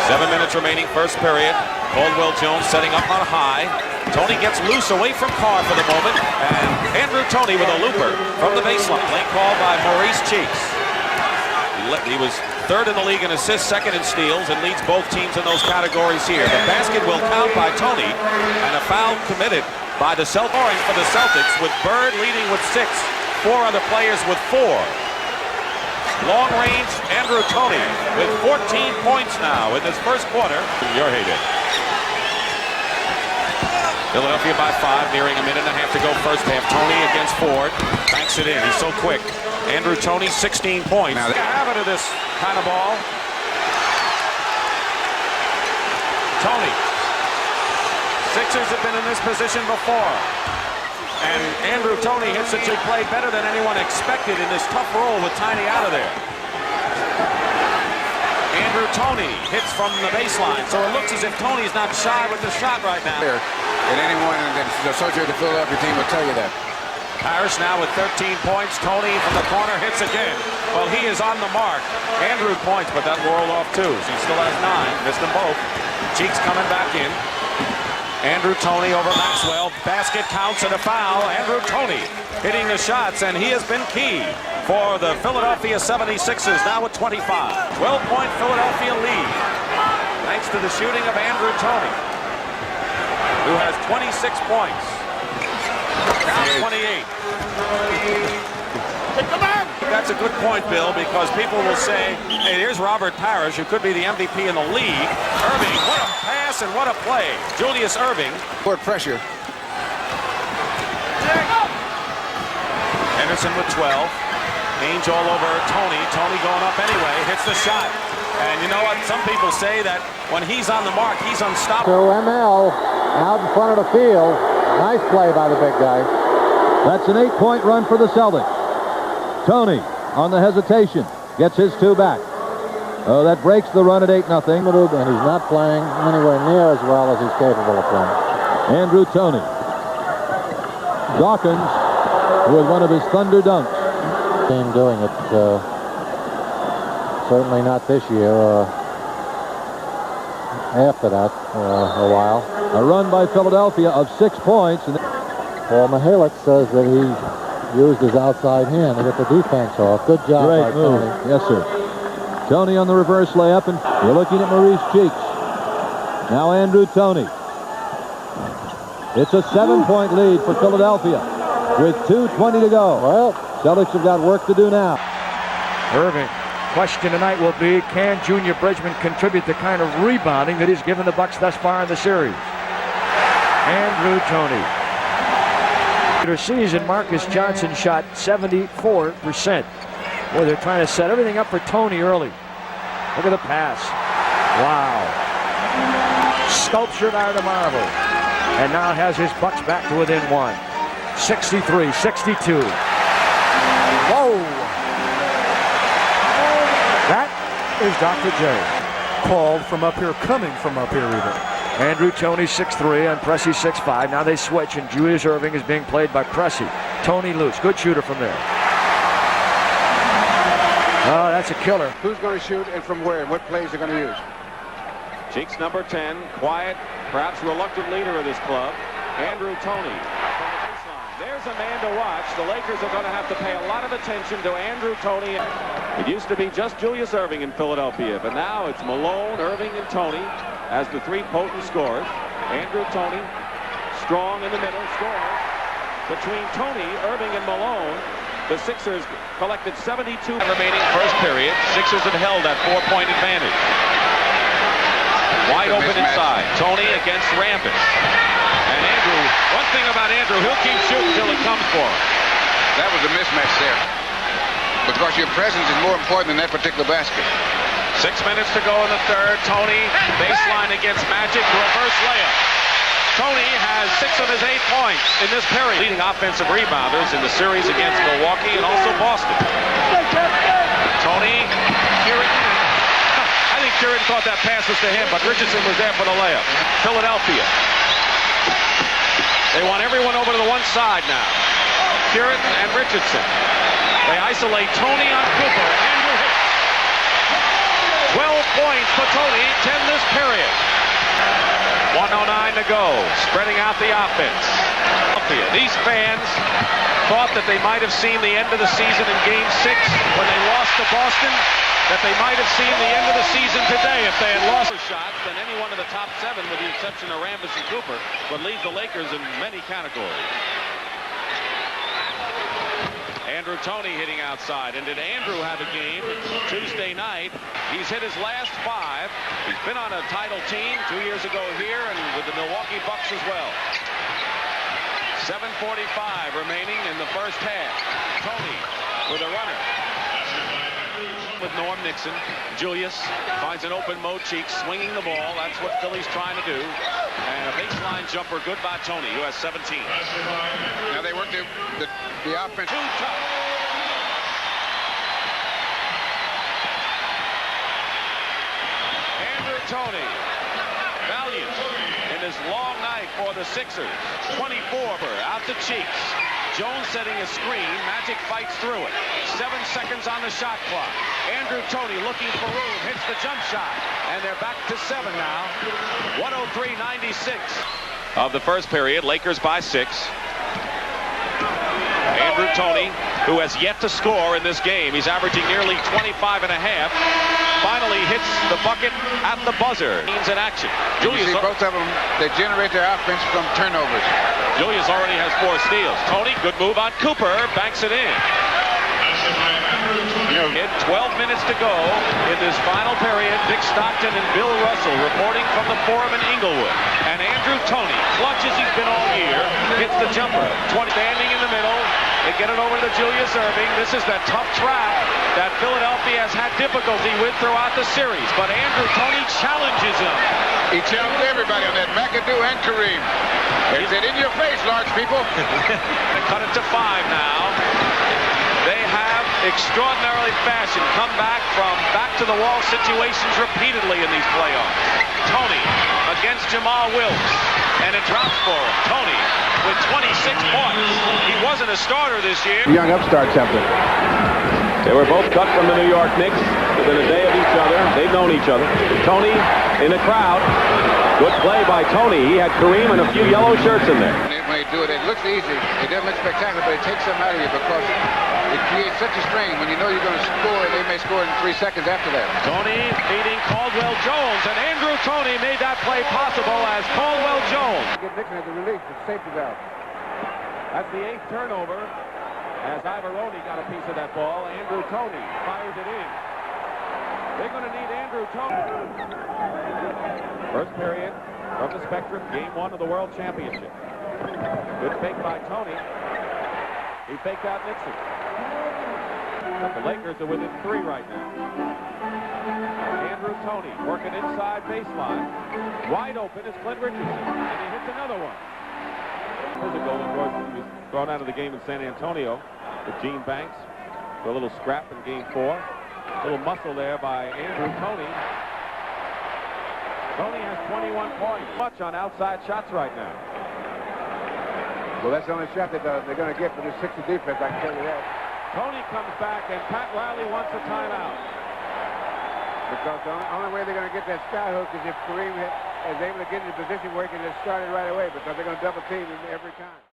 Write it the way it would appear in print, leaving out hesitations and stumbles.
7 minutes remaining, first period. Caldwell Jones setting up on high. Toney gets loose away from Carr for the moment, and Andrew Toney with a looper from the baseline. Play called by Maurice Cheeks. He was third in the league in assists, second in steals, and leads both teams in those categories here. The basket will count by Toney, and a foul committed by the Celtics for the Celtics, with Bird leading with 6, 4 other players with 4. Long range Andrew Toney with 14 points now in this first quarter. Your heyday. Philadelphia by 5, nearing a minute and a half to go first half. Toney against Ford, banks it in. He's so quick. Andrew Toney, 16 points. Now, the habit of this kind of ball. Toney. Sixers have been in this position before. And Andrew Toney hits that you play better than anyone expected in this tough roll with Tiny out of there. Andrew Toney hits from the baseline, so it looks as if Toney's not shy with the shot right now. And anyone that's associated with the Philadelphia team will tell you that. Parrish now with 13 points. Toney from the corner hits again. Well, he is on the mark. Andrew points, but that rolled off too. So he still has 9. Missed them both. Cheeks coming back in. Andrew Toney over Maxwell. Basket counts and a foul. Andrew Toney hitting the shots, and he has been key for the Philadelphia 76ers, now with 25. 12-point Philadelphia lead, thanks to the shooting of Andrew Toney, who has 26 points. Now 28. That's a good point, Bill, because people will say, hey, here's Robert Parrish, who could be the MVP in the league. Irving, what a pass and what a play. Julius Irving. Court pressure. Henderson with 12. Ainge all over Toney. Toney going up anyway. Hits the shot. And you know what? Some people say that when he's on the mark, he's unstoppable. To ML out in front of the field. Nice play by the big guy. That's an 8-point run for the Celtics. Toney on the hesitation. Gets his 2 back. Oh, that breaks the run at 8-0. And he's not playing anywhere near as well as he's capable of playing. Andrew Toney. Dawkins with one of his thunder dunks. Team doing it. Certainly not this year. After that, a while. A run by Philadelphia of 6 points. Paul Mihalik says that he used his outside hand to get the defense off. Good job by move. Toney. Yes, sir. Toney on the reverse layup, and you're looking at Maurice Cheeks. Now Andrew Toney. It's a 7-point lead for Philadelphia with 2:20 to go. Well, Celtics have got work to do now. Irving. Question tonight will be, can Junior Bridgman contribute the kind of rebounding that he's given the Bucks thus far in the series? Andrew Toney. Season, Marcus Johnson shot 74%. Boy, they're trying to set everything up for Toney early. Look at the pass. Wow. Sculptured out of marble. And now has his Bucks back to within 1. 63-62. Whoa. That is Dr. J. Called from up here, coming from up here even. Andrew Toney 6'3" and Pressey 6'5". Now they switch, and Julius Irving is being played by Pressey. Toney loose. Good shooter from there. Oh, that's a killer. Who's going to shoot and from where and what plays they're going to use? Cheeks number 10, quiet, perhaps reluctant leader of this club. Andrew Toney. There's a man to watch. The Lakers are going to have to pay a lot of attention to Andrew Toney. It used to be just Julius Irving in Philadelphia, but now it's Malone, Irving, and Toney as the 3 potent scorers. Andrew Toney, strong in the middle, scores. Between Toney, Irving, and Malone, the Sixers collected 72 remaining first period. Sixers have held that 4-point advantage. Wide open inside. Toney against Rambis. And Andrew, one thing about Andrew, he'll keep shooting until it comes for him. That was a mismatch there. Because your presence is more important than that particular basket. 6 minutes to go in the third. Toney, baseline against Magic, reverse layup. Toney has 6 of his 8 points in this period. Leading offensive rebounders in the series against Milwaukee and also Boston. Toney, Kieran. I think Kieran thought that pass was to him, but Richardson was there for the layup. Philadelphia. They want everyone over to the one side now. Kieran and Richardson. They isolate Toney on Cooper. Andrew hits. 12 points. points for Toney to end this period. 1:09 to go, spreading out the offense. These fans thought that they might have seen the end of the season in Game 6 when they lost to Boston, that they might have seen the end of the season today if they had lost shots, then any one of the top 7, with the exception of Rambis and Cooper, would lead the Lakers in many categories. Andrew Toney hitting outside. And did Andrew have a game Tuesday night? He's hit his last 5. He's been on a title team 2 years ago here and with the Milwaukee Bucks as well. 7:45 remaining in the first half. Toney with a runner. With Norm Nixon. Julius finds an open Mo Cheeks swinging the ball. That's what Philly's trying to do. And a baseline jumper good by Toney, who has 17. Now they work the offense. Too tough. Andrew Toney, valiant in his long night for the Sixers. 24 out to Cheeks. Jones setting a screen. Magic fights through it. 7 seconds on the shot clock. Andrew Toney looking for room. Hits the jump shot. And they're back to 7 now. 103-96. Of the first period, Lakers by 6. Andrew Toney, who has yet to score in this game. He's averaging nearly 25 and a half. Finally hits the bucket at the buzzer. Teams in action. Julius, both of them, they generate their offense from turnovers. Julius already has 4 steals. Toney, good move on Cooper, banks it in. In 12 minutes to go in this final period, Dick Stockton and Bill Russell reporting from the Forum in Inglewood. And Andrew Toney, clutch as he's been all year, hits the jumper. 20 standing in the middle. They get it over to Julius Erving. This is that tough trap that Philadelphia has had difficulty with throughout the series. But Andrew Toney challenges him. He challenged everybody on that, McAdoo and Kareem. He said, in your face, large people. They cut it to 5 now. They have extraordinarily fashion come back from back-to-the-wall situations repeatedly in these playoffs. Toney against Jamal Wilkes, and it drops for him. Toney with 26 points. He wasn't a starter this year. Young upstarts have them. They were both cut from the New York Knicks within a day of each other. They've known each other. Toney in the crowd. Good play by Toney. He had Kareem and a few yellow shirts in there. When they do it, it looks easy. It doesn't look spectacular, but it takes them out of you because it creates such a strain. When you know you're going to score, they may score in 3 seconds after that. Toney beating Caldwell Jones, and Andrew Toney made that play possible as Caldwell Jones. Get Nixon at the release, the safety valve. That's the 8th turnover as Ivaroni got a piece of that ball. Andrew Toney fires it in. They're going to need Andrew Toney. First period from the Spectrum, Game 1 of the World Championship. Good fake by Toney. He faked out Nixon. But the Lakers are within 3 right now. Andrew Toney working inside baseline. Wide open is Clint Richardson. And he hits another one. Physical, of course, he was thrown out of the game in San Antonio with Gene Banks for a little scrap in Game 4. A little muscle there by Andrew Toney. Toney has 21 points. Much on outside shots right now. Well, that's the only shot that they're going to get for this 60 defense, I can tell you that. Toney comes back, and Pat Riley wants a timeout. Because the only way they're going to get that sky hook is if Kareem is able to get in a position where he can just start it right away, because they're going to double team him every time.